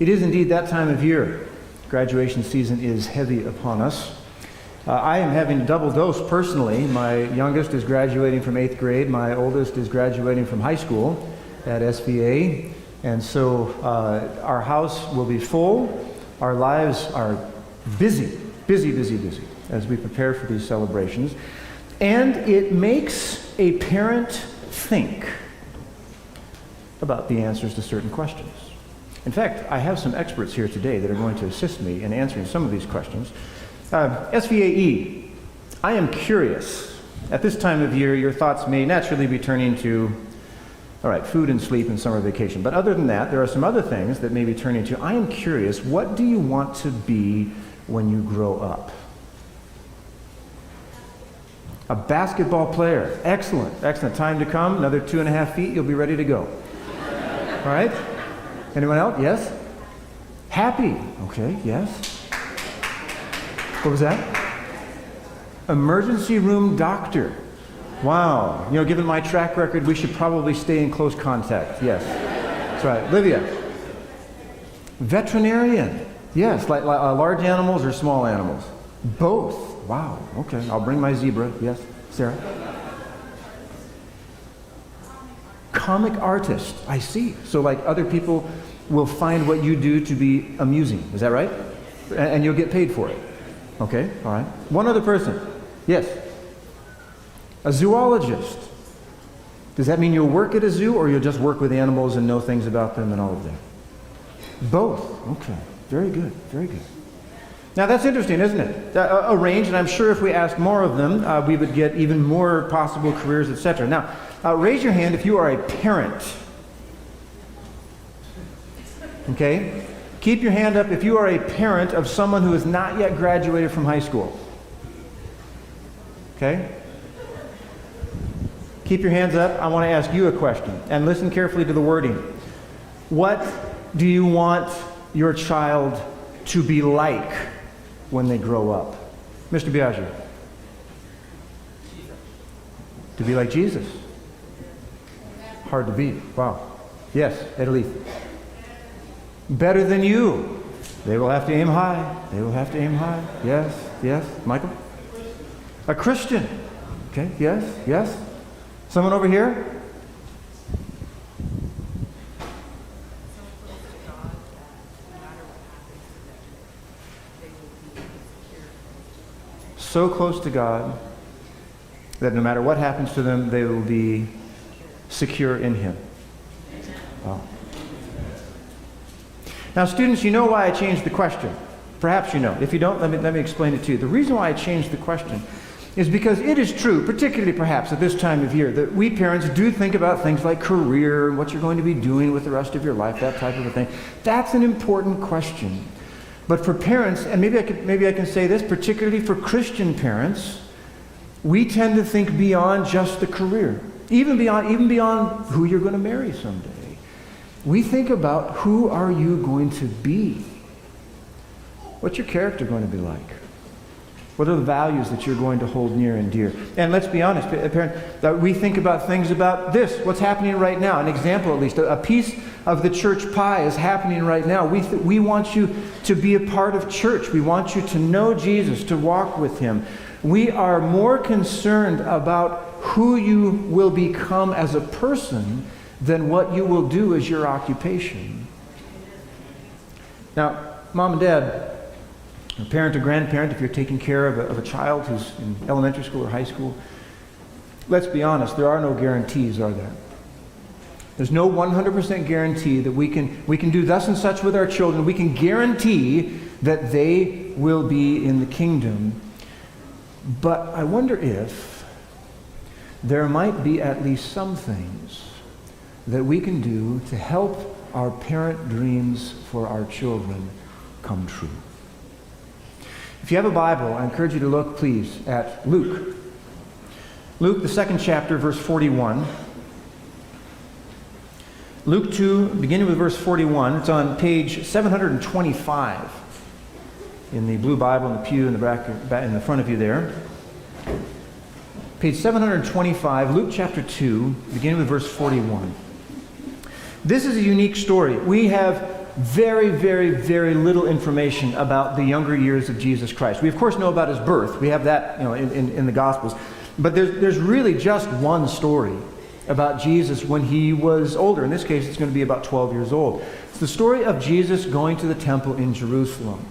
It is indeed that time of year. Graduation season is heavy upon us. I am having a double dose personally. My youngest is graduating from 8th grade. My oldest is graduating from high school at SVA. And so our house will be full. Our lives are busy as we prepare for these celebrations. And it makes a parent think about the answers to certain questions. In fact, I have some experts here today that are going to assist me in answering some of these questions. SVAE, I am curious. At this time of year, your thoughts may naturally be turning to, all right, food and sleep and summer vacation. But other than that, there are some other things that may be turning to. I am curious, what do you want to be when you grow up? A basketball player. Excellent. Excellent. Time to come. Another 2.5 feet, you'll be ready to go. All right? Anyone else? Yes? Happy. Okay, yes. What was that? Emergency room doctor. Wow. You know, given my track record, we should probably stay in close contact. Yes. That's right. Livia. Veterinarian. Yes, like large animals or small animals? Both. Wow. Okay. I'll bring my zebra. Yes. Sarah? Comic artist. I see. So like other people will find what you do to be amusing. Is that right? And you'll get paid for it. Okay. All right. One other person. Yes. A zoologist. Does that mean you'll work at a zoo or you'll just work with animals and know things about them and all of that? Both. Okay. Very good. Very good. Now that's interesting, isn't it? A range, and I'm sure if we asked more of them, we would get even more possible careers, etc. Now, raise your hand if you are a parent. Okay? Keep your hand up if you are a parent of someone who has not yet graduated from high school. Okay? Keep your hands up. I want to ask you a question, and listen carefully to the wording. What do you want your child to be like when they grow up? Mr. Biaggi. To be like Jesus. Hard to beat. Wow. Yes, Edelith. Better than you. They will have to aim high. They will have to aim high. Yes, yes. Michael? A Christian. Okay, yes, yes. Someone over here? So close to God that no matter what happens to them, they will be secure in Him. Wow. Now, students, you know why I changed the question. Perhaps you know. If you don't, let me explain it to you. The reason why I changed the question is because it is true, particularly perhaps at this time of year, that we parents do think about things like career and what you're going to be doing with the rest of your life, that type of a thing. That's an important question. But for parents, and maybe I can say this, particularly for Christian parents, we tend to think beyond just the career, even beyond who you're going to marry someday. We think about who are you going to be? What's your character going to be like? What are the values that you're going to hold near and dear? And let's be honest, parent, that we think about things about this, what's happening right now. An example, at least, a piece of the church pie is happening right now. We want you to be a part of church. We want you to know Jesus, to walk with Him. We are more concerned about who you will become as a person than what you will do as your occupation. Now, mom and dad, a parent or grandparent, if you're taking care of a child who's in elementary school or high school, let's be honest, there are no guarantees, are there? There's no 100% guarantee that we can do thus and such with our children. We can guarantee that they will be in the kingdom. But I wonder if there might be at least some things that we can do to help our parent dreams for our children come true. If you have a Bible, I encourage you to look, please, at Luke. Luke, the 2nd chapter, verse 41. Luke 2, beginning with verse 41. It's on page 725 in the blue Bible in the pew in the back, in the front of you there. Page 725, Luke chapter 2, beginning with verse 41. This is a unique story. We have very, very, very little information about the younger years of Jesus Christ. We, of course, know about his birth. We have that, in the Gospels. But there's really just one story about Jesus when he was older. In this case, it's going to be about 12 years old. It's the story of Jesus going to the temple in Jerusalem.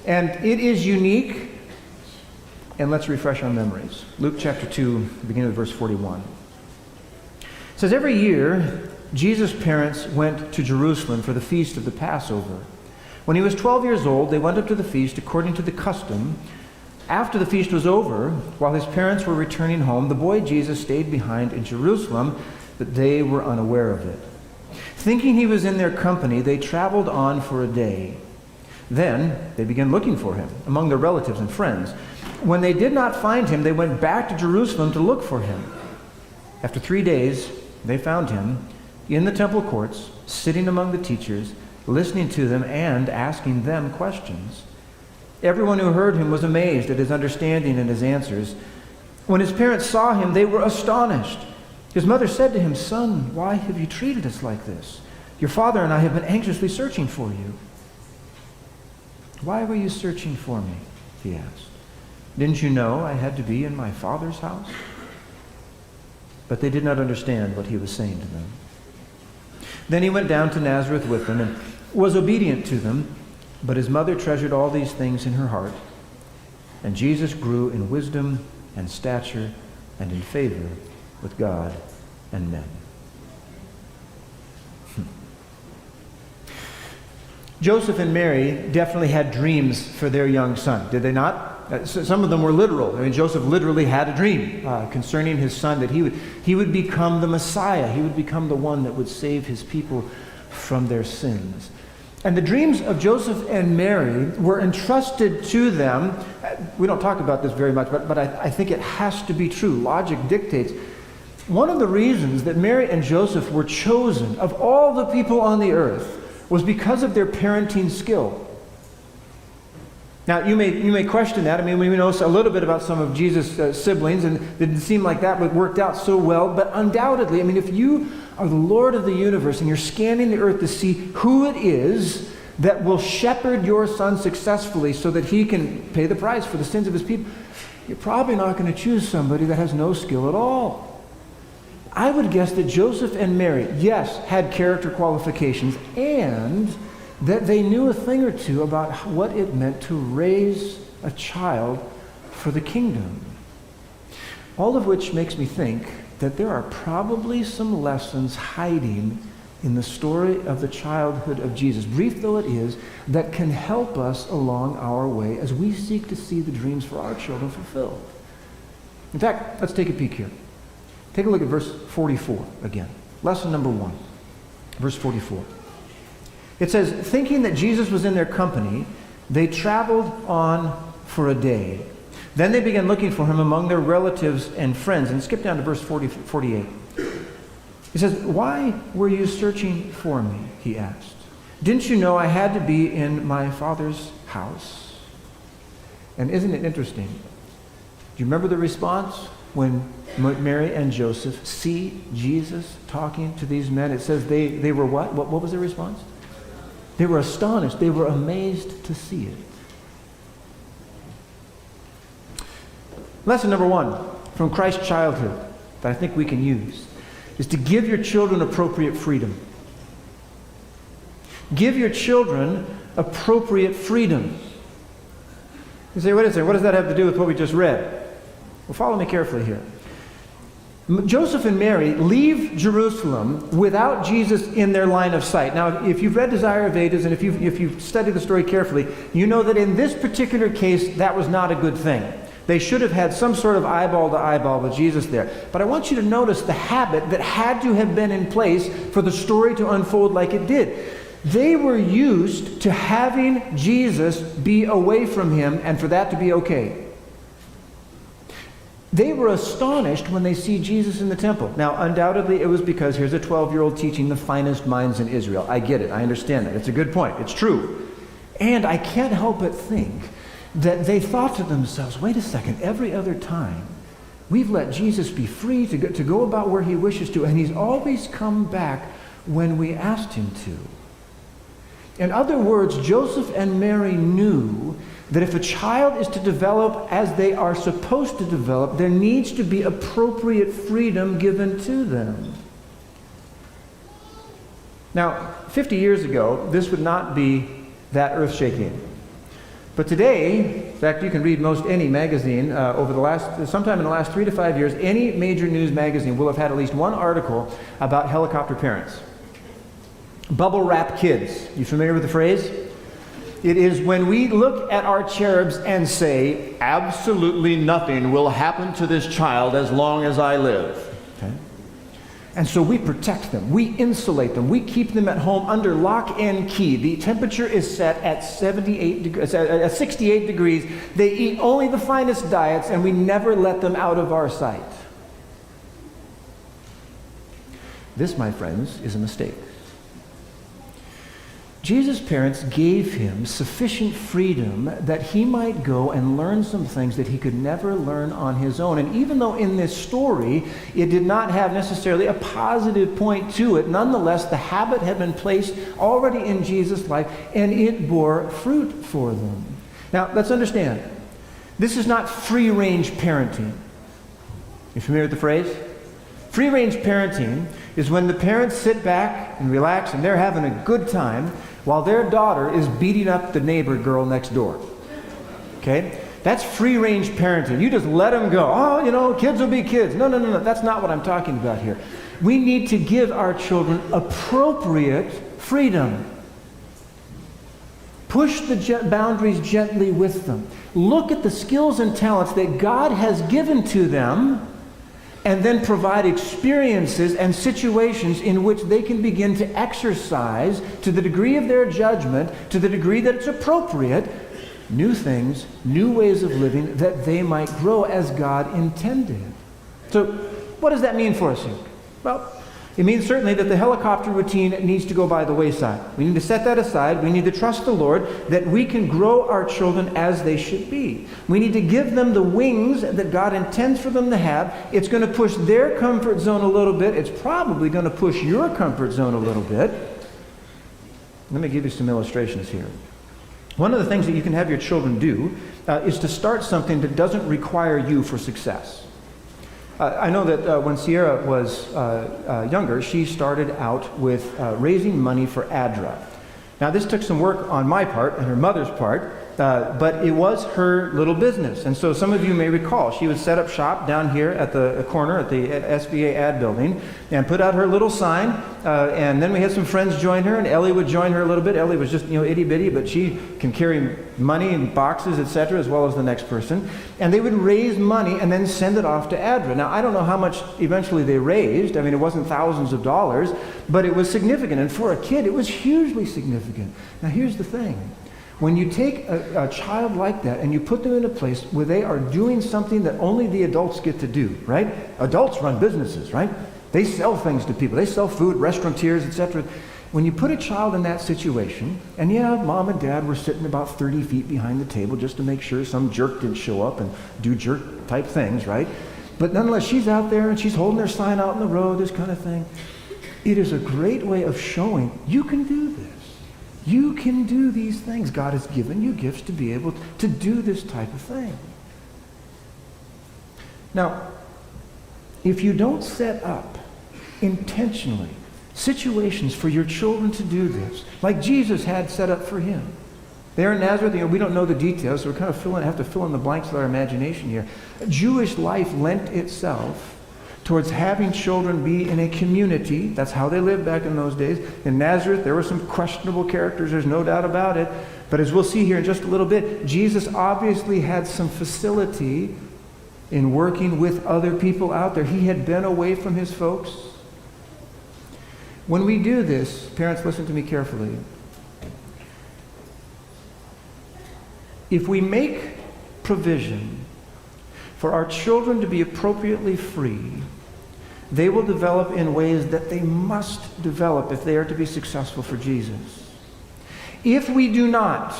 And it is unique. And let's refresh our memories. Luke chapter 2, beginning with verse 41. It says, every year, Jesus' parents went to Jerusalem for the feast of the Passover. When he was 12 years old, they went up to the feast according to the custom. After the feast was over, while his parents were returning home, the boy Jesus stayed behind in Jerusalem, but they were unaware of it. Thinking he was in their company, they traveled on for a day. Then they began looking for him among their relatives and friends. When they did not find him, they went back to Jerusalem to look for him. After 3 days, they found him in the temple courts, sitting among the teachers, listening to them and asking them questions. Everyone who heard him was amazed at his understanding and his answers. When his parents saw him, they were astonished. His mother said to him, "Son, why have you treated us like this? Your father and I have been anxiously searching for you." "Why were you searching for me?" he asked. "Didn't you know I had to be in my father's house?" But they did not understand what he was saying to them. Then he went down to Nazareth with them and was obedient to them, but his mother treasured all these things in her heart. And Jesus grew in wisdom and stature and in favor with God and men. Joseph and Mary definitely had dreams for their young son, did they not? Some of them were literal. I mean, Joseph literally had a dream concerning his son that he would become the Messiah. He would become the one that would save his people from their sins. And the dreams of Joseph and Mary were entrusted to them. We don't talk about this very much, but I think it has to be true. Logic dictates. One of the reasons that Mary and Joseph were chosen of all the people on the earth was because of their parenting skill. Now, you may question that. I mean, we know a little bit about some of Jesus' siblings, and it didn't seem like that worked out so well. But undoubtedly, I mean, if you are the Lord of the universe and you're scanning the earth to see who it is that will shepherd your son successfully so that he can pay the price for the sins of his people, you're probably not going to choose somebody that has no skill at all. I would guess that Joseph and Mary, yes, had character qualifications, and that they knew a thing or two about what it meant to raise a child for the kingdom. All of which makes me think that there are probably some lessons hiding in the story of the childhood of Jesus, brief though it is, that can help us along our way as we seek to see the dreams for our children fulfilled. In fact, let's take a peek here. Take a look at verse 44 again. Lesson number 1, verse 44. It says, thinking that Jesus was in their company, they traveled on for a day. Then they began looking for him among their relatives and friends. And skip down to verse 48. He says, "Why were you searching for me?" he asked. "Didn't you know I had to be in my Father's house?" And isn't it interesting? Do you remember the response when Mary and Joseph see Jesus talking to these men? It says they were what? What was their response? They were astonished. They were amazed to see it. Lesson number 1 from Christ's childhood that I think we can use is to give your children appropriate freedom. Give your children appropriate freedom. You say, wait a second, what does that have to do with what we just read? Well, follow me carefully here. Joseph and Mary leave Jerusalem without Jesus in their line of sight. Now, if you've read Desire of Ages, and if you've studied the story carefully, you know that in this particular case, that was not a good thing. They should have had some sort of eyeball to eyeball with Jesus there. But I want you to notice the habit that had to have been in place for the story to unfold like it did. They were used to having Jesus be away from him and for that to be okay. They were astonished when they see Jesus in the temple. Now, undoubtedly, it was because here's a 12-year-old teaching the finest minds in Israel. I get it. I understand that. It's a good point. It's true. And I can't help but think that they thought to themselves, wait a second, every other time we've let Jesus be free to go about where he wishes to, and he's always come back when we asked him to. In other words, Joseph and Mary knew that if a child is to develop as they are supposed to develop, there needs to be appropriate freedom given to them. Now, 50 years ago, this would not be that earth-shaking. But today, in fact, you can read most any magazine sometime in the last 3 to 5 years, any major news magazine will have had at least one article about helicopter parents. Bubble wrap kids. You familiar with the phrase? It is when we look at our cherubs and say, absolutely nothing will happen to this child as long as I live. Okay? And so we protect them, we insulate them, we keep them at home under lock and key. The temperature is set at 68 degrees. They eat only the finest diets, and we never let them out of our sight. This, my friends, is a mistake. Jesus' parents gave him sufficient freedom that he might go and learn some things that he could never learn on his own. And even though in this story it did not have necessarily a positive point to it, nonetheless the habit had been placed already in Jesus' life, and it bore fruit for them. Now, let's understand, this is not free-range parenting. You familiar with the phrase? Free-range parenting is when the parents sit back and relax and they're having a good time while their daughter is beating up the neighbor girl next door. Okay? That's free-range parenting. You just let them go. Oh, kids will be kids. No. That's not what I'm talking about here. We need to give our children appropriate freedom. Push the boundaries gently with them. Look at the skills and talents that God has given to them, and then provide experiences and situations in which they can begin to exercise, to the degree of their judgment, to the degree that it's appropriate, new things, new ways of living, that they might grow as God intended. So what does that mean for us here? Well, it means certainly that the helicopter routine needs to go by the wayside. We need to set that aside. We need to trust the Lord that we can grow our children as they should be. We need to give them the wings that God intends for them to have. It's going to push their comfort zone a little bit. It's probably going to push your comfort zone a little bit. Let me give you some illustrations here. One of the things that you can have your children do is to start something that doesn't require you for success. I know that when Sierra was younger, she started out with raising money for ADRA. Now, this took some work on my part and her mother's part, but it was her little business. And so some of you may recall, she would set up shop down here at the corner at the SBA ad building and put out her little sign. And then we had some friends join her, and Ellie would join her a little bit. Ellie was just, itty bitty, but she can carry money and boxes, etc., as well as the next person. And they would raise money and then send it off to ADRA. Now, I don't know how much eventually they raised. I mean, it wasn't thousands of dollars, but it was significant. And for a kid, it was hugely significant. Now, here's the thing. When you take a child like that and you put them in a place where they are doing something that only the adults get to do, right? Adults run businesses, right? They sell things to people. They sell food, restaurateurs, etc. When you put a child in that situation, and mom and dad were sitting about 30 feet behind the table just to make sure some jerk didn't show up and do jerk-type things, right? But nonetheless, she's out there and she's holding her sign out in the road, this kind of thing. It is a great way of showing you can do this. You can do these things. God has given you gifts to be able to do this type of thing. Now, if you don't set up intentionally situations for your children to do this, like Jesus had set up for him. There in Nazareth, we don't know the details, so we kind of have to fill in the blanks with our imagination here. Jewish life lent itself towards having children be in a community. That's how they lived back in those days. In Nazareth, there were some questionable characters, there's no doubt about it. But as we'll see here in just a little bit, Jesus obviously had some facility in working with other people out there. He had been away from his folks. When we do this, parents, listen to me carefully. If we make provision for our children to be appropriately free, they will develop in ways that they must develop if they are to be successful for Jesus. If we do not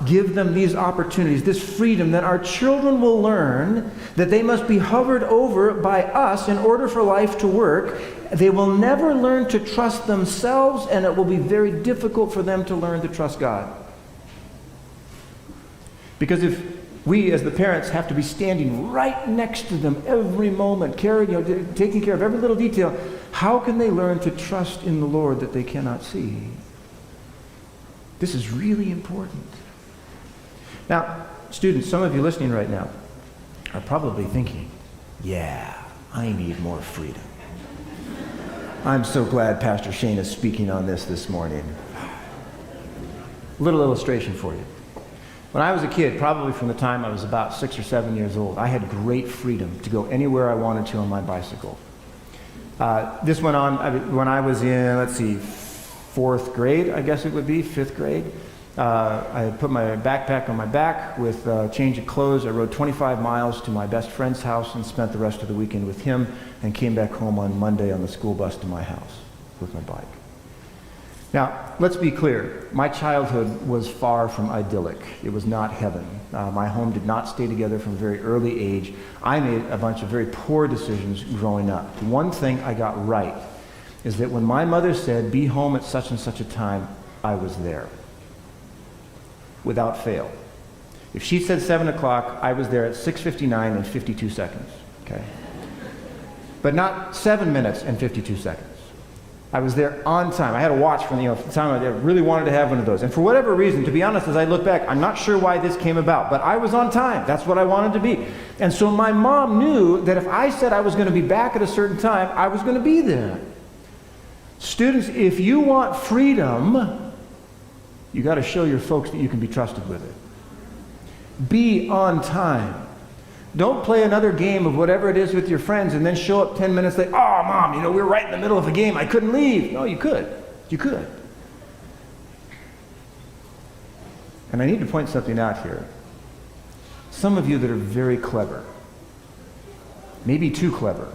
give them these opportunities, this freedom, then our children will learn that they must be hovered over by us in order for life to work, they will never learn to trust themselves, and it will be very difficult for them to learn to trust God. Because if we as the parents have to be standing right next to them every moment, taking care of every little detail, how can they learn to trust in the Lord that they cannot see? This is really important. Now, students, some of you listening right now are probably thinking, yeah, I need more freedom. I'm so glad Pastor Shane is speaking on this morning. Little illustration for you. When I was a kid, probably from the time I was about 6 or 7 years old, I had great freedom to go anywhere I wanted to on my bicycle. This went on when I was in, fourth grade, I guess it would be, fifth grade. I put my backpack on my back with a change of clothes. I rode 25 miles to my best friend's house and spent the rest of the weekend with him, and came back home on Monday on the school bus to my house with my bike. Now, let's be clear. My childhood was far from idyllic. It was not heaven. My home did not stay together from a very early age. I made a bunch of very poor decisions growing up. One thing I got right is that when my mother said, be home at such and such a time, I was there. Without fail. If she said 7 o'clock, I was there at 6:59 and 52 seconds. Okay? But not 7 minutes and 52 seconds. I was there on time. I had a watch from the time I really wanted to have one of those. And for whatever reason, to be honest, as I look back, I'm not sure why this came about, but I was on time. That's what I wanted to be. And so my mom knew that if I said I was going to be back at a certain time, I was going to be there. Students, if you want freedom, you got to show your folks that you can be trusted with it. Be on time. Don't play another game of whatever it is with your friends and then show up 10 minutes late. Oh, Mom, we were right in the middle of a game. I couldn't leave. No, you could. You could. And I need to point something out here. Some of you that are very clever, maybe too clever,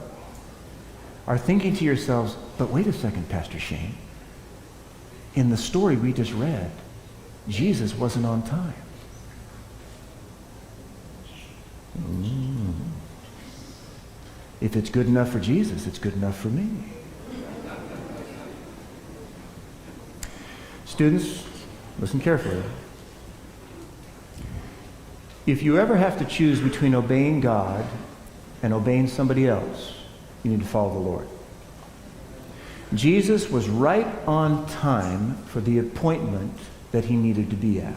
are thinking to yourselves, but wait a second, Pastor Shane. In the story we just read, Jesus wasn't on time. If it's good enough for Jesus, it's good enough for me. Students, listen carefully. If you ever have to choose between obeying God and obeying somebody else, you need to follow the Lord. Jesus was right on time for the appointment that he needed to be at.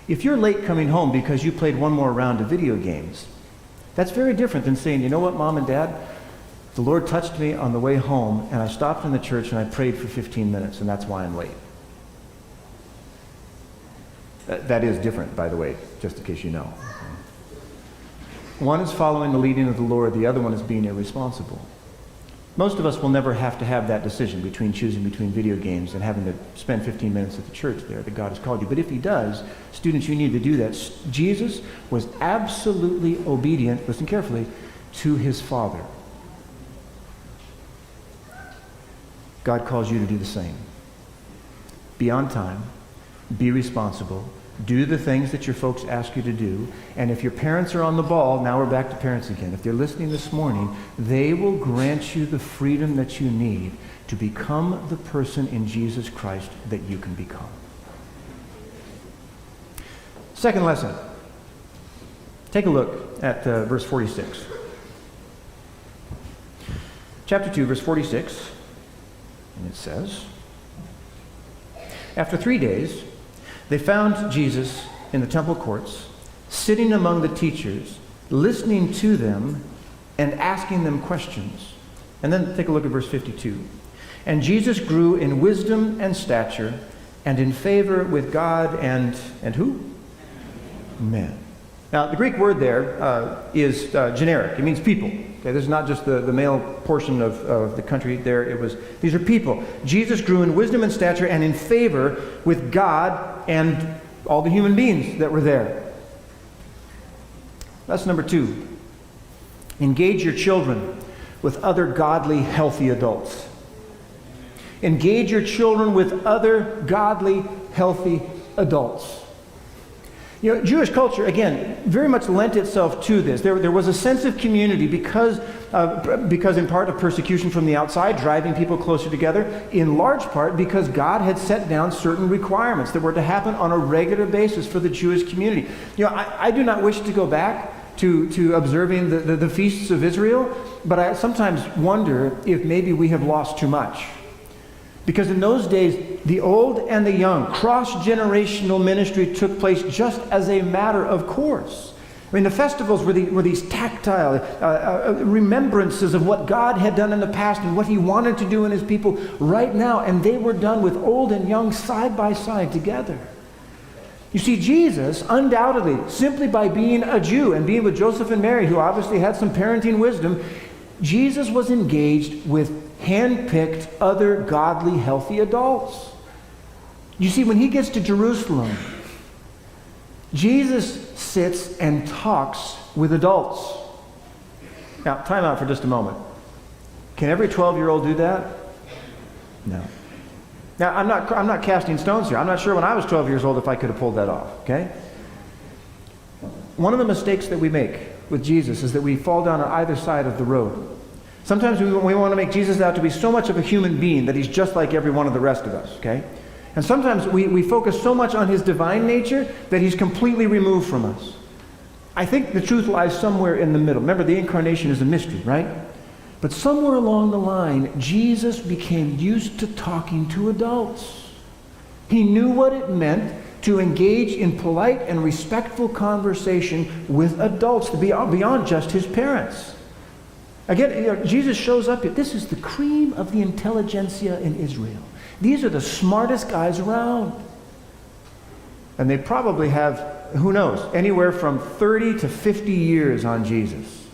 If you're late coming home because you played one more round of video games, that's very different than saying, you know what, Mom and Dad, the Lord touched me on the way home, and I stopped in the church and I prayed for 15 minutes, and that's why I'm late. That is different, by the way, just in case you know. One is following the leading of the Lord, the other one is being irresponsible. Most of us will never have to have that decision between choosing between video games and having to spend 15 minutes at the church there that God has called you. But if he does, students, you need to do that. Jesus was absolutely obedient, listen carefully, to his Father. God calls you to do the same. Be on time. Be responsible. Do the things that your folks ask you to do. And if your parents are on the ball, now we're back to parents again. If they're listening this morning, they will grant you the freedom that you need to become the person in Jesus Christ that you can become. Second lesson. Take a look at verse 46. Chapter 2, verse 46. And it says, after 3 days, they found Jesus in the temple courts, sitting among the teachers, listening to them and asking them questions. And then take a look at verse 52. And Jesus grew in wisdom and stature and in favor with God and who? Men. Now, the Greek word there is generic. It means people. Okay, this is not just the male portion of the country there. These are people. Jesus grew in wisdom and stature and in favor with God and all the human beings that were there. That's number 2. Engage your children with other godly, healthy adults. Engage your children with other godly, healthy adults. Jewish culture, again, very much lent itself to this. There was a sense of community because because in part of persecution from the outside, driving people closer together, in large part because God had set down certain requirements that were to happen on a regular basis for the Jewish community. You know, I do not wish to go back to observing the feasts of Israel, but I sometimes wonder if maybe we have lost too much. Because in those days, the old and the young, cross-generational ministry took place just as a matter of course. I mean, the festivals were these tactile remembrances of what God had done in the past and what he wanted to do in his people right now, and they were done with old and young side by side together. You see, Jesus, undoubtedly, simply by being a Jew and being with Joseph and Mary, who obviously had some parenting wisdom, Jesus was engaged with hand-picked other godly, healthy adults. You see, when he gets to Jerusalem, Jesus sits and talks with adults. Now, time out for just a moment. Can every 12-year-old do that? No. Now, I'm not casting stones here. I'm not sure when I was 12 years old if I could have pulled that off, okay? One of the mistakes that we make with Jesus is that we fall down on either side of the road. Sometimes we want to make Jesus out to be so much of a human being that he's just like every one of the rest of us, okay? And sometimes we focus so much on his divine nature that he's completely removed from us. I think the truth lies somewhere in the middle. Remember, the incarnation is a mystery, right? But somewhere along the line, Jesus became used to talking to adults. He knew what it meant to engage in polite and respectful conversation with adults, to be beyond just his parents. Again, Jesus shows up here. This is the cream of the intelligentsia in Israel. These are the smartest guys around. And they probably have, who knows, anywhere from 30 to 50 years on Jesus.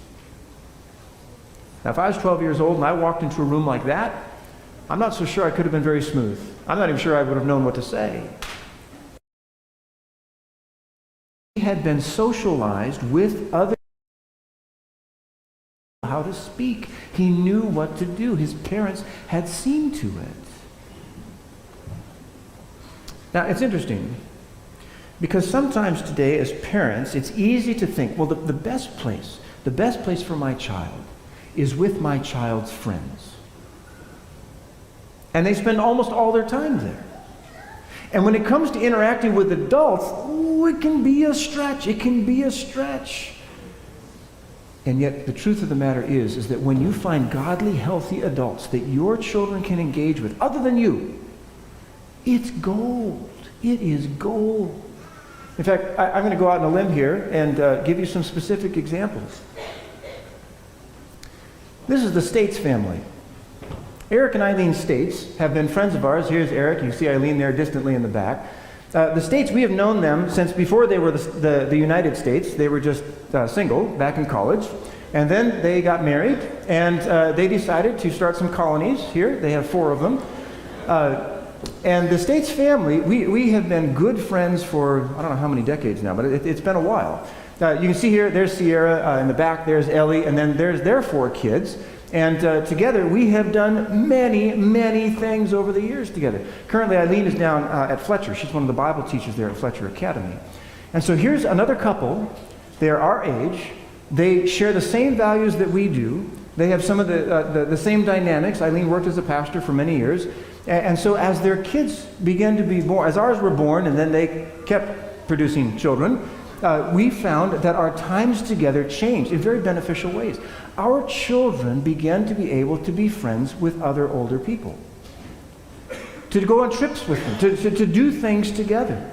Now, if I was 12 years old and I walked into a room like that, I'm not so sure I could have been very smooth. I'm not even sure I would have known what to say. He had been socialized with other how to speak. He knew what to do. His parents had seen to it. Now, it's interesting because sometimes today as parents, it's easy to think, well, the best place for my child is with my child's friends. And they spend almost all their time there. And when it comes to interacting with adults, it can be a stretch. It can be a stretch. And yet the truth of the matter is that when you find godly, healthy adults that your children can engage with, other than you, it's gold. It is gold. In fact, I'm going to go out on a limb here and give you some specific examples. This is the States family. Eric and Eileen States have been friends of ours. Here's Eric. You see Eileen there distantly in the back. The States, we have known them since before they were the United States. They were just single back in college. And then they got married, and they decided to start some colonies here. They have 4 of them. And the States family, we have been good friends for, I don't know how many decades now, but it's been a while. You can see here, there's Sierra, in the back there's Ellie, and then there's their 4 kids. And together we have done many, many things over the years together. Currently Eileen is down at Fletcher. She's one of the Bible teachers there at Fletcher Academy. And so here's another couple. They're our age. They share the same values that we do. They have some of the same dynamics. Eileen worked as a pastor for many years. And so as their kids began to be born, as ours were born and then they kept producing children, we found that our times together changed in very beneficial ways. Our children began to be able to be friends with other older people, to go on trips with them, to do things together.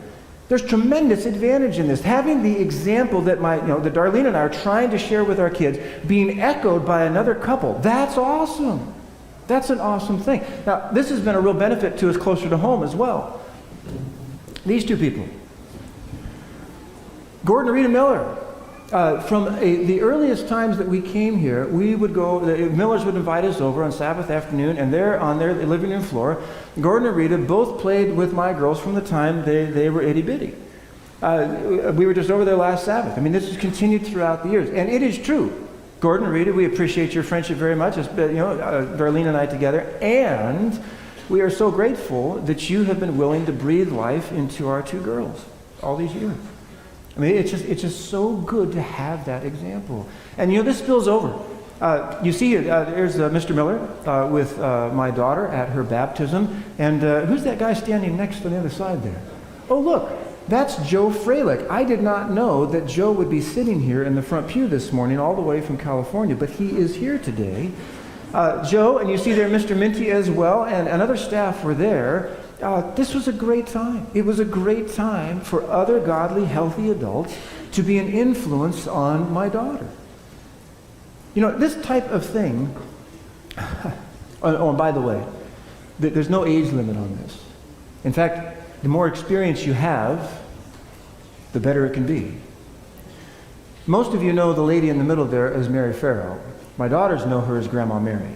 There's tremendous advantage in this. Having the example that that Darlene and I are trying to share with our kids being echoed by another couple, that's awesome. That's an awesome thing. Now, this has been a real benefit to us closer to home as well. These 2 people. Gordon and Rita Miller. From the earliest times that we came here, we would go, the Millers would invite us over on Sabbath afternoon, and there on their living room floor, Gordon and Rita both played with my girls from the time they were itty-bitty. We were just over there last Sabbath. I mean, this has continued throughout the years. And it is true. Gordon and Rita, we appreciate your friendship very much, Darlene and I together, and we are so grateful that you have been willing to breathe life into our 2 girls all these years. I mean, it's just so good to have that example. And this spills over. You see, there's Mr. Miller with my daughter at her baptism. And who's that guy standing next on the other side there? Oh, look, that's Joe Freilich. I did not know that Joe would be sitting here in the front pew this morning all the way from California, but he is here today. Joe, and you see there Mr. Minty as well, and other staff were there. This was a great time. It was a great time for other godly, healthy adults to be an influence on my daughter. You know, this type of thing, oh, and by the way, there's no age limit on this. In fact, the more experience you have, the better it can be. Most of you know the lady in the middle there as Mary Farrell. My daughters know her as Grandma Mary.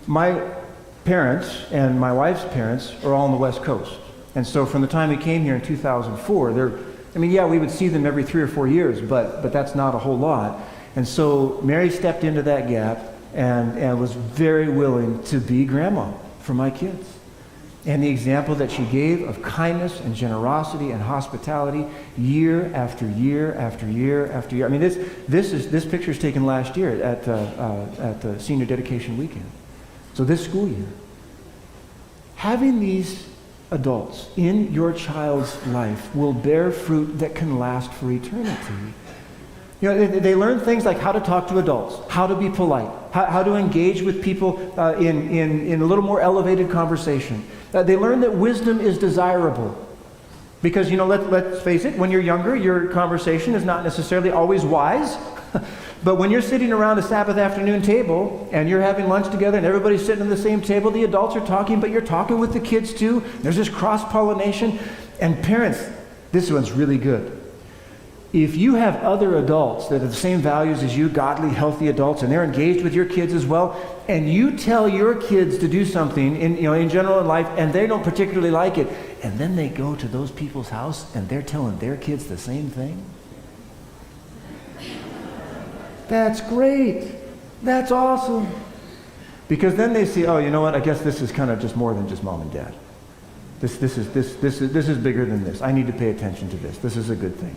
My parents and my wife's parents are all on the West Coast. And so from the time we came here in 2004, we would see them every 3 or 4 years, but that's not a whole lot. And so Mary stepped into that gap and was very willing to be grandma for my kids. And the example that she gave of kindness and generosity and hospitality year after year after year after year. I mean, this picture is taken last year at the senior dedication weekend. So this school year. Having these adults in your child's life will bear fruit that can last for eternity. You know, they learn things like how to talk to adults, how to be polite, how to engage with people in a little more elevated conversation. They learn that wisdom is desirable. Because, you know, let's face it, when you're younger, your conversation is not necessarily always wise. But when you're sitting around a Sabbath afternoon table and you're having lunch together and everybody's sitting at the same table, the adults are talking, but you're talking with the kids too. There's this cross-pollination. And parents, this one's really good. If you have other adults that have the same values as you, godly, healthy adults, and they're engaged with your kids as well, and you tell your kids to do something in general in life, and they don't particularly like it, and then they go to those people's house and they're telling their kids the same thing, that's great. That's awesome. Because then they see, oh, you know what? I guess this is kind of just more than just mom and dad. This is bigger than this. I need to pay attention to this. This is a good thing.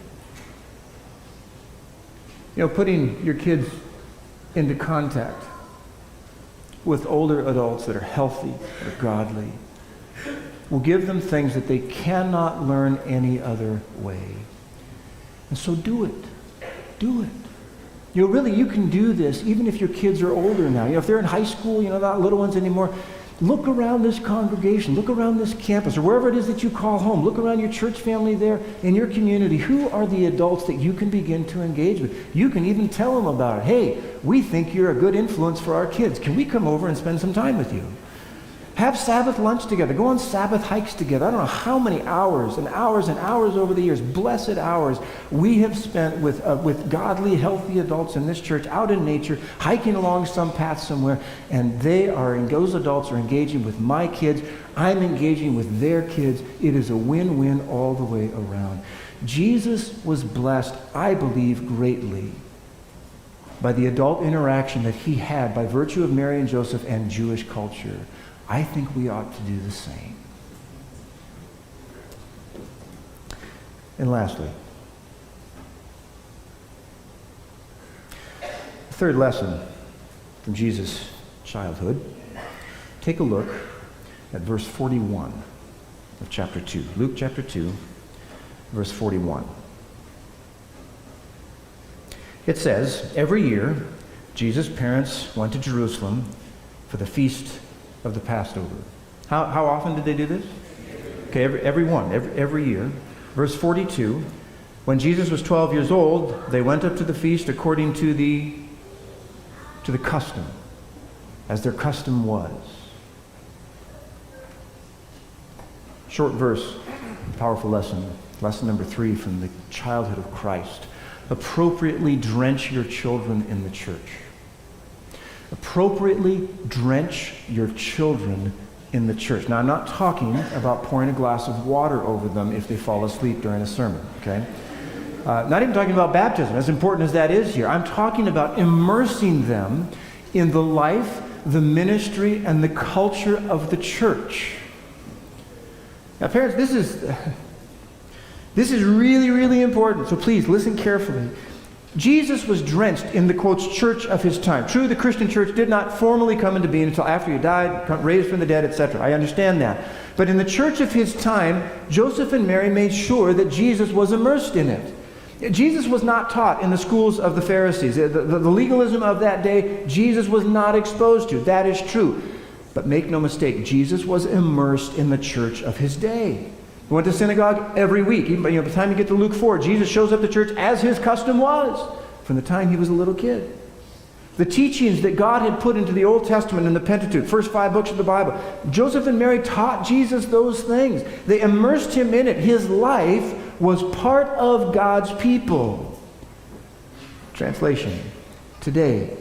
You know, putting your kids into contact with older adults that are healthy, that are godly, will give them things that they cannot learn any other way. And so do it. Do it. You know, really, you can do this even if your kids are older now. You know, if they're in high school, you know, not little ones anymore. Look around this congregation, look around this campus, or wherever it is that you call home. Look around your church family there in your community. Who are the adults that you can begin to engage with? You can even tell them about it. Hey, we think you're a good influence for our kids. Can we come over and spend some time with you? Have Sabbath lunch together. Go on Sabbath hikes together. I don't know how many hours and hours and hours over the years, blessed hours, we have spent with godly, healthy adults in this church out in nature, hiking along some path somewhere, and those adults are engaging with my kids. I'm engaging with their kids. It is a win-win all the way around. Jesus was blessed, I believe, greatly by the adult interaction that he had by virtue of Mary and Joseph and Jewish culture. I think we ought to do the same. And lastly, the third lesson from Jesus' childhood. Take a look at verse 41 of chapter 2. Luke chapter 2, verse 41. It says, every year, Jesus' parents went to Jerusalem for the feast of the Passover. How often did they do this? Okay, every year. Verse 42, when Jesus was 12 years old, they went up to the feast according to the custom, as their custom was. Short verse, powerful lesson. Lesson number 3 from the childhood of Christ. Appropriately drench your children in the church. Appropriately drench your children in the church. Now, I'm not talking about pouring a glass of water over them if they fall asleep during a sermon, okay? Not even talking about baptism, as important as that is here. I'm talking about immersing them in the life, the ministry, and the culture of the church. Now, parents, this is really, really important, so please listen carefully. Jesus was drenched in the, quotes, church of his time. True, the Christian church did not formally come into being until after he died, raised from the dead, etc. I understand that. But in the church of his time, Joseph and Mary made sure that Jesus was immersed in it. Jesus was not taught in the schools of the Pharisees. The legalism of that day, Jesus was not exposed to. That is true. But make no mistake, Jesus was immersed in the church of his day. He went to synagogue every week. Even, by the time you get to Luke 4, Jesus shows up to church as his custom was from the time he was a little kid. The teachings that God had put into the Old Testament and the Pentateuch, first 5 books of the Bible, Joseph and Mary taught Jesus those things. They immersed him in it. His life was part of God's people. Translation. Today,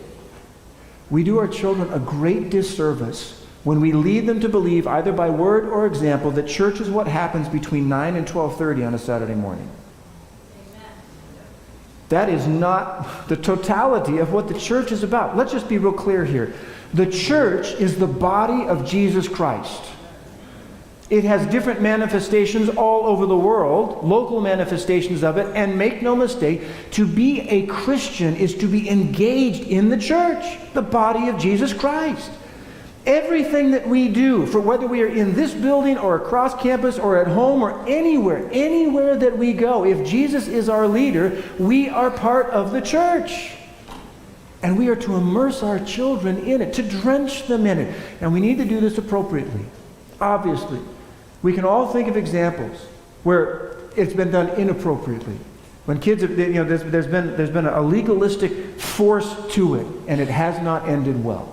we do our children a great disservice when we lead them to believe, either by word or example, that church is what happens between 9 and 12:30 on a Saturday morning. Amen. That is not the totality of what the church is about. Let's just be real clear here. The church is the body of Jesus Christ. It has different manifestations all over the world, local manifestations of it, and make no mistake, to be a Christian is to be engaged in the church, the body of Jesus Christ. Everything that we do, for whether we are in this building or across campus or at home or anywhere that we go, if Jesus is our leader, we are part of the church. And we are to immerse our children in it, to drench them in it. And we need to do this appropriately. Obviously, we can all think of examples where it's been done inappropriately. When kids have, there's been a legalistic force to it, and it has not ended well.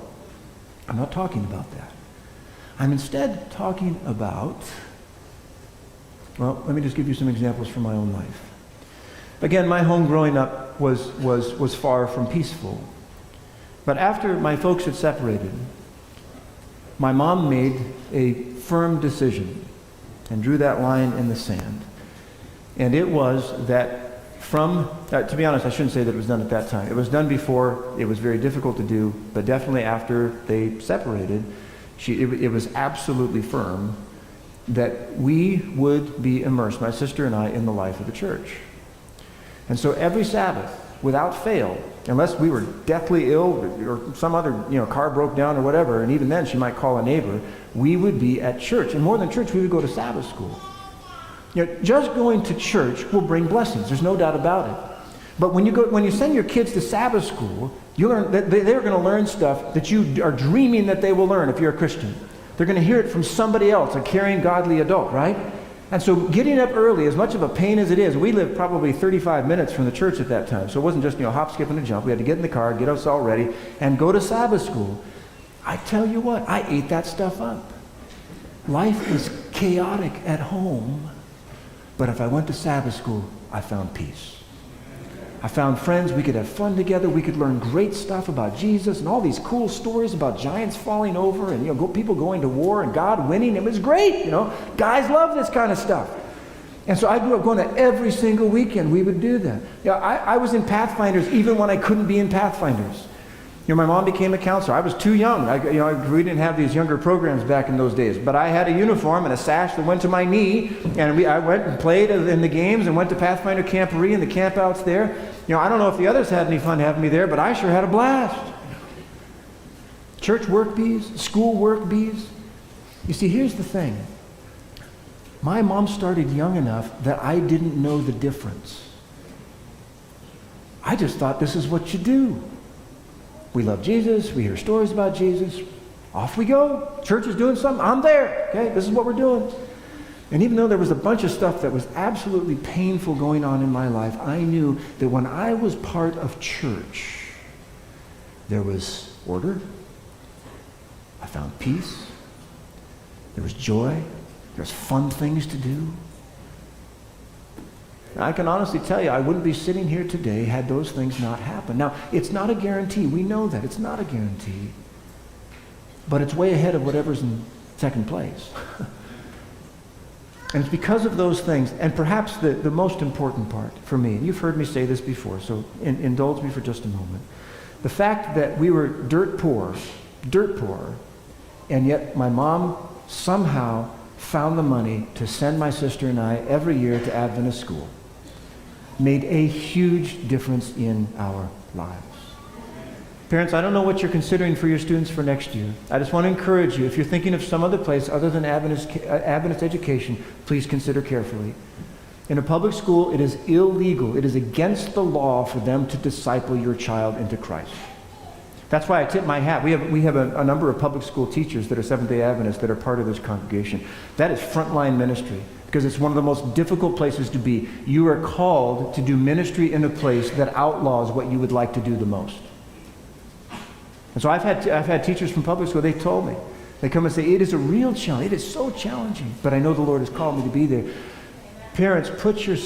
I'm not talking about that. I'm instead talking about, well, let me just give you some examples from my own life. Again, my home growing up was far from peaceful. But after my folks had separated, my mom made a firm decision and drew that line in the sand. And it was that to be honest, I shouldn't say that it was done at that time. It was done before. It was very difficult to do, but definitely after they separated, it was absolutely firm that we would be immersed, my sister and I, in the life of the church. And so every Sabbath, without fail, unless we were deathly ill or some other car broke down or whatever, and even then she might call a neighbor, we would be at church. And more than church, we would go to Sabbath school. Just going to church will bring blessings. There's no doubt about it. But when you send your kids to Sabbath school, they're going to learn stuff that you are dreaming that they will learn if you're a Christian. They're going to hear it from somebody else, a caring, godly adult, right? And so getting up early, as much of a pain as it is, we lived probably 35 minutes from the church at that time. So it wasn't just, hop, skip, and a jump. We had to get in the car, get us all ready, and go to Sabbath school. I tell you what, I ate that stuff up. Life was chaotic at home. But if I went to Sabbath school, I found peace. I found friends. We could have fun together. We could learn great stuff about Jesus and all these cool stories about giants falling over and people going to war and God winning. It was great. Guys love this kind of stuff. And so I grew up going to every single weekend. We would do that. I was in Pathfinders even when I couldn't be in Pathfinders. My mom became a counselor. I was too young. We didn't have these younger programs back in those days. But I had a uniform and a sash that went to my knee, and I went and played in the games and went to Pathfinder Camporee and the campouts there. I don't know if the others had any fun having me there, but I sure had a blast. Church work bees, school work bees. You see, here's the thing. My mom started young enough that I didn't know the difference. I just thought this is what you do. We love Jesus. We hear stories about Jesus. Off we go. Church is doing something. I'm there. Okay, this is what we're doing. And even though there was a bunch of stuff that was absolutely painful going on in my life, I knew that when I was part of church, there was order. I found peace. There was joy. There was fun things to do. I can honestly tell you, I wouldn't be sitting here today had those things not happened. Now, it's not a guarantee. We know that. It's not a guarantee. But it's way ahead of whatever's in second place. And it's because of those things, and perhaps the most important part for me, and you've heard me say this before, so indulge me for just a moment. The fact that we were dirt poor, and yet my mom somehow found the money to send my sister and I every year to Adventist school. made a huge difference in our lives. Parents, I don't know what you're considering for your students for next year. I just want to encourage you, if you're thinking of some other place other than Adventist education, please consider carefully. In a public school, it is illegal, it is against the law for them to disciple your child into Christ. That's why I tip my hat. We have a number of public school teachers that are Seventh-day Adventists that are part of this congregation. That is frontline ministry, because it's one of the most difficult places to be. You are called to do ministry in a place that outlaws what you would like to do the most. And so I've had teachers from public school, they told me, they come and say, it is a real challenge, it is so challenging, but I know the Lord has called me to be there. Parents, put your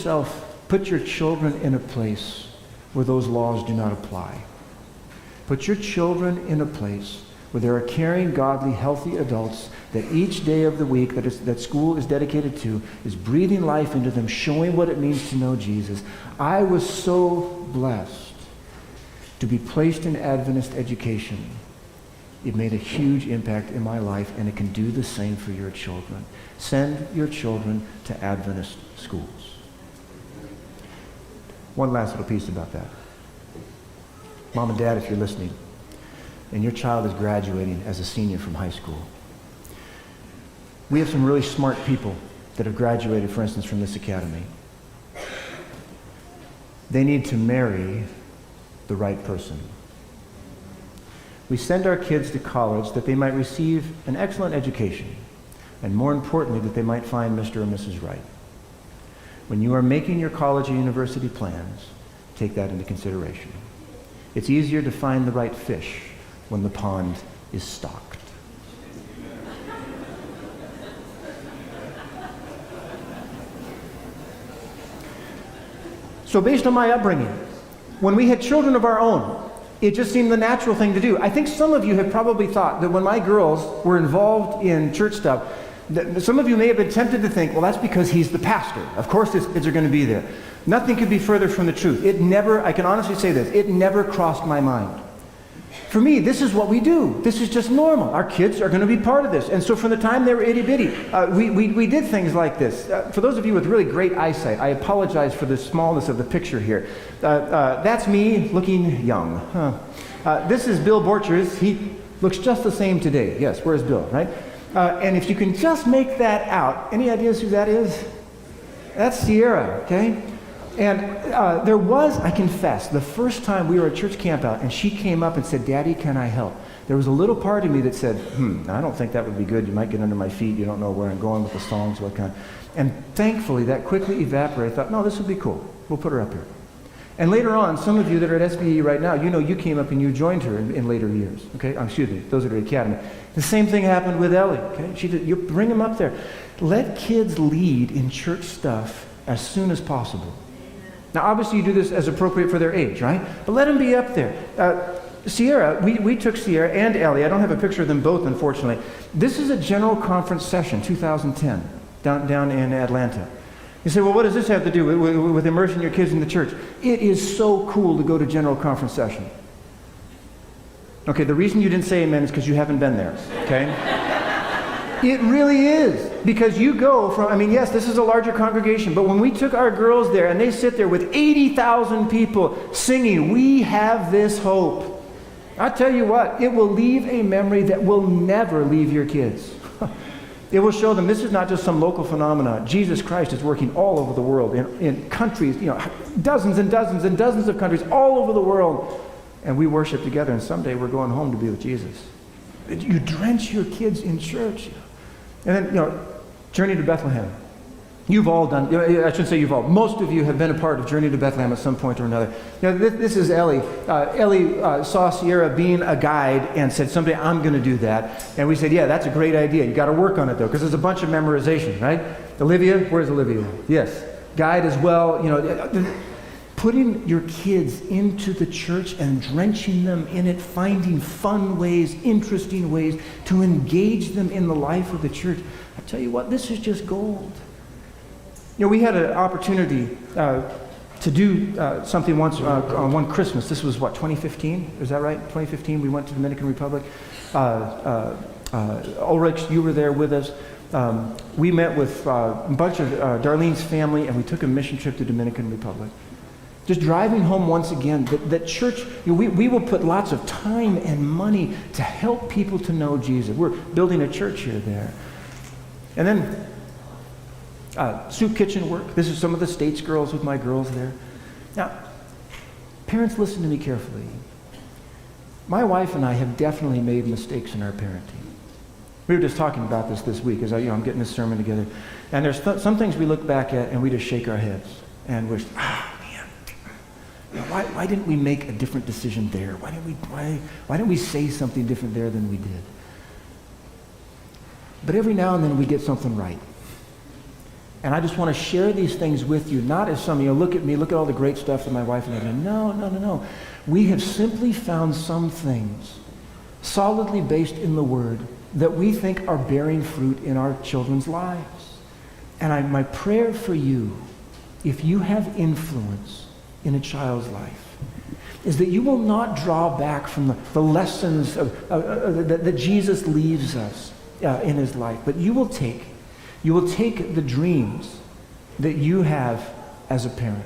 children in a place where those laws do not apply. Put your children in a place where there are caring, godly, healthy adults that each day of the week that school is dedicated to is breathing life into them, showing what it means to know Jesus. I was so blessed to be placed in Adventist education. It made a huge impact in my life, and it can do the same for your children. Send your children to Adventist schools. One last little piece about that. Mom and Dad, if you're listening, and your child is graduating as a senior from high school, we have some really smart people that have graduated, for instance, from this academy. They need to marry the right person. We send our kids to college that they might receive an excellent education, and more importantly, that they might find Mr. or Mrs. Right. When you are making your college or university plans, take that into consideration. It's easier to find the right fish when the pond is stocked. So based on my upbringing, when we had children of our own, it just seemed the natural thing to do. I think some of you have probably thought that when my girls were involved in church stuff, that some of you may have been tempted to think, well, that's because he's the pastor. Of course his kids are going to be there. Nothing could be further from the truth. It never, I can honestly say this, it never crossed my mind. For me, this is what we do. This is just normal. Our kids are going to be part of this. And so from the time they were itty-bitty, we did things like this. For those of you with really great eyesight, I apologize for the smallness of the picture here. That's me looking young. This is Bill Borchers. He looks just the same today. Yes, where's Bill, right? And if you can just make that out, any ideas who that is? That's Sierra, okay? And there was, I confess, the first time we were at church camp out and she came up and said, Daddy, can I help? There was a little part of me that said, I don't think that would be good. You might get under my feet. You don't know where I'm going with the songs, what kind. And thankfully, that quickly evaporated. I thought, no, this would be cool. We'll put her up here. And later on, some of you that are at SBE right now, you know you came up and you joined her in later years. Okay, excuse me, those that are at Academy. The same thing happened with Ellie. Okay, you bring them up there. Let kids lead in church stuff as soon as possible. Now, obviously, you do this as appropriate for their age, right? But let them be up there. Sierra, we took Sierra and Ellie. I don't have a picture of them both, unfortunately. This is a general conference session, 2010, down in Atlanta. You say, well, what does this have to do with immersing your kids in the church? It is so cool to go to general conference session. Okay, the reason you didn't say amen is because you haven't been there, okay? It really is, because you go from, yes, this is a larger congregation, but when we took our girls there and they sit there with 80,000 people singing, "We have this hope," I tell you what, it will leave a memory that will never leave your kids. It will show them this is not just some local phenomenon. Jesus Christ is working all over the world, in countries, dozens and dozens and dozens of countries all over the world, and we worship together, and someday we're going home to be with Jesus. You drench your kids in church. And then, Journey to Bethlehem. You've all done, I shouldn't say you've all, most of you have been a part of Journey to Bethlehem at some point or another. This is Ellie. Ellie saw Sierra being a guide and said, someday I'm going to do that. And we said, yeah, that's a great idea. You got to work on it, though, because there's a bunch of memorization, right? Olivia, where's Olivia? Yes. Guide as well. Putting your kids into the church and drenching them in it, finding fun ways, interesting ways to engage them in the life of the church. I tell you what, this is just gold. We had an opportunity to do something once on one Christmas. This was 2015? Is that right? 2015, we went to the Dominican Republic. Ulrich, you were there with us. We met with a bunch of Darlene's family, and we took a mission trip to Dominican Republic. Just driving home once again that church, we will put lots of time and money to help people to know Jesus. We're building a church here there. And then soup kitchen work. This is some of the States girls with my girls there. Now, parents, listen to me carefully. My wife and I have definitely made mistakes in our parenting. We were just talking about this week as I'm getting this sermon together. And there's some things we look back at and we just shake our heads and wish, man, why didn't we make a different decision there? Why didn't we say something different there than we did? But every now and then we get something right. And I just want to share these things with you, not as some, look at me, look at all the great stuff that my wife and I do. No. We have simply found some things solidly based in the Word that we think are bearing fruit in our children's lives. And my prayer for you, if you have influence in a child's life, is that you will not draw back from the lessons that Jesus leaves us in his life, but you will take the dreams that you have as a parent,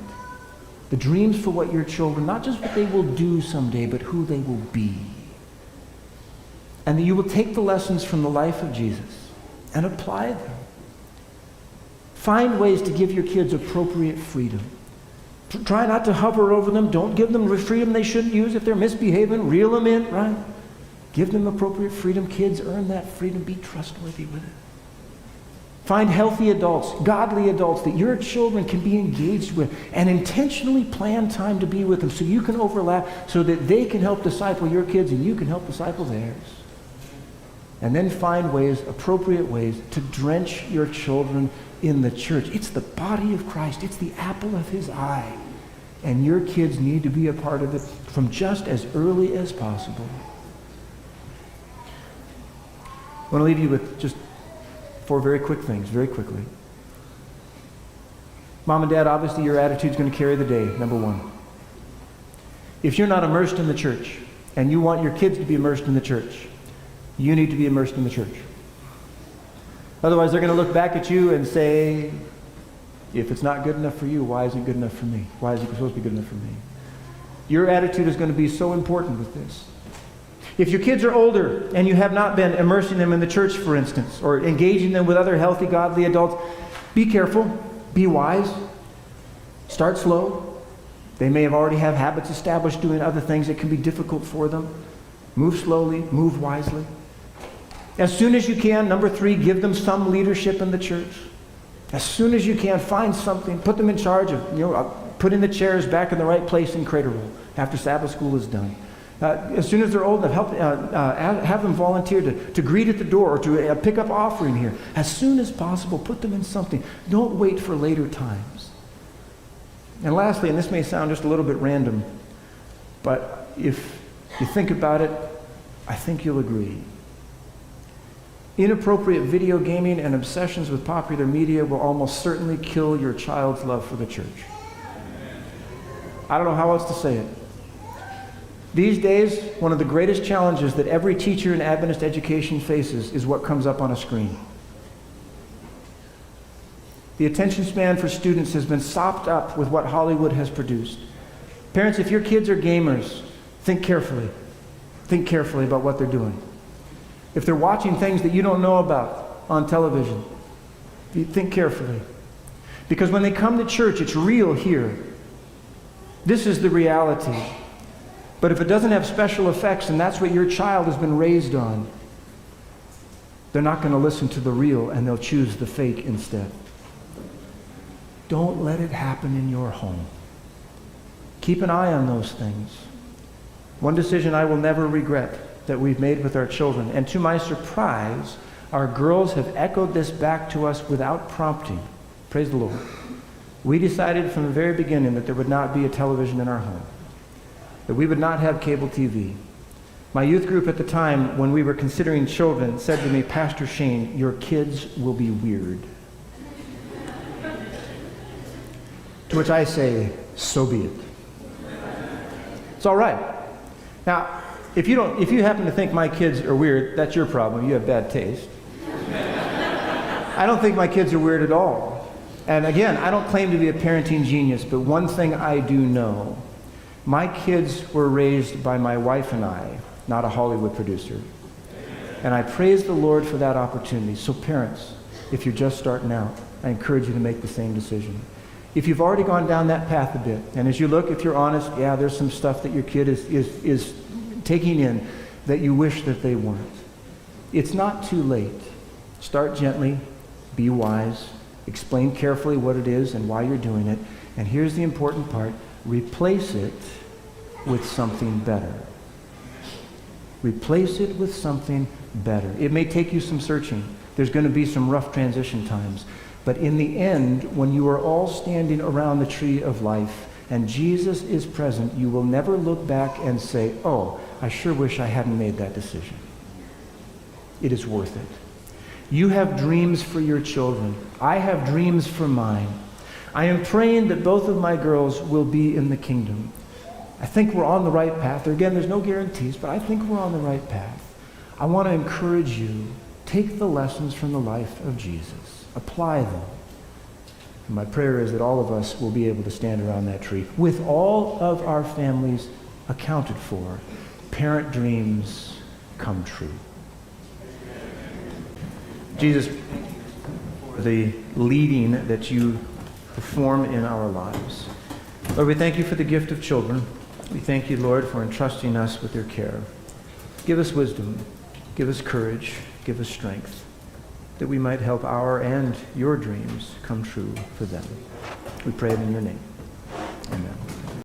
the dreams for what your children, not just what they will do someday, but who they will be. And that you will take the lessons from the life of Jesus and apply them. Find ways to give your kids appropriate freedom. Try not to hover over them. Don't give them freedom they shouldn't use. If they're misbehaving, reel them in, right? Give them appropriate freedom. Kids earn that freedom. Be trustworthy with it. Find healthy adults, godly adults that your children can be engaged with, and intentionally plan time to be with them so you can overlap, so that they can help disciple your kids and you can help disciple theirs. And then find ways, appropriate ways, to drench your children in the church. It's the body of Christ. It's the apple of his eye. And your kids need to be a part of it from just as early as possible. I want to leave you with just 4 very quick things, very quickly. Mom and Dad, obviously your attitude is going to carry the day, number 1. If you're not immersed in the church, and you want your kids to be immersed in the church, you need to be immersed in the church. Otherwise, they're going to look back at you and say, if it's not good enough for you, why isn't it good enough for me? Why is it supposed to be good enough for me? Your attitude is going to be so important with this. If your kids are older and you have not been immersing them in the church, for instance, or engaging them with other healthy, godly adults, be careful, be wise, start slow. They may have already have habits established doing other things that can be difficult for them. Move slowly, move wisely. As soon as you can, number 3, give them some leadership in the church. As soon as you can, find something, put them in charge of, putting the chairs back in the right place in Crater Roll after Sabbath school is done. As soon as they're old enough, have them volunteer to greet at the door or to pick up offering here. As soon as possible, put them in something. Don't wait for later times. And lastly, and this may sound just a little bit random, but if you think about it, I think you'll agree. Inappropriate video gaming and obsessions with popular media will almost certainly kill your child's love for the church. I don't know how else to say it. These days, one of the greatest challenges that every teacher in Adventist education faces is what comes up on a screen. The attention span for students has been sopped up with what Hollywood has produced. Parents, if your kids are gamers, think carefully. Think carefully about what they're doing. If they're watching things that you don't know about on television, think carefully. Because when they come to church, it's real here. This is the reality. But if it doesn't have special effects and that's what your child has been raised on, they're not going to listen to the real and they'll choose the fake instead. Don't let it happen in your home. Keep an eye on those things. One decision I will never regret that we've made with our children, and to my surprise, our girls have echoed this back to us without prompting. Praise the Lord. We decided from the very beginning that there would not be a television in our home, that we would not have cable TV. My youth group at the time, when we were considering children, said to me, Pastor Shane, your kids will be weird. To which I say, so be it. It's all right. Now, if you happen to think my kids are weird, that's your problem. You have bad taste. I don't think my kids are weird at all. And again, I don't claim to be a parenting genius, but one thing I do know, my kids were raised by my wife and I, not a Hollywood producer. And I praise the Lord for that opportunity. So parents, if you're just starting out, I encourage you to make the same decision. If you've already gone down that path a bit, and as you look, if you're honest, yeah, there's some stuff that your kid is taking in that you wish that they weren't. It's not too late. Start gently, be wise, explain carefully what it is and why you're doing it, and here's the important part, replace it with something better. Replace it with something better. It may take you some searching. There's going to be some rough transition times. But in the end, when you are all standing around the tree of life and Jesus is present, you will never look back and say, oh, I sure wish I hadn't made that decision. It is worth it. You have dreams for your children. I have dreams for mine. I am praying that both of my girls will be in the kingdom. I think we're on the right path. Again, there's no guarantees, but I think we're on the right path. I want to encourage you, take the lessons from the life of Jesus. Apply them. And my prayer is that all of us will be able to stand around that tree with all of our families accounted for. Parent dreams come true. Jesus, for the leading that you perform in our lives. Lord, we thank you for the gift of children. We thank you, Lord, for entrusting us with their care. Give us wisdom, give us courage, give us strength, that we might help our and your dreams come true for them. We pray it in your name.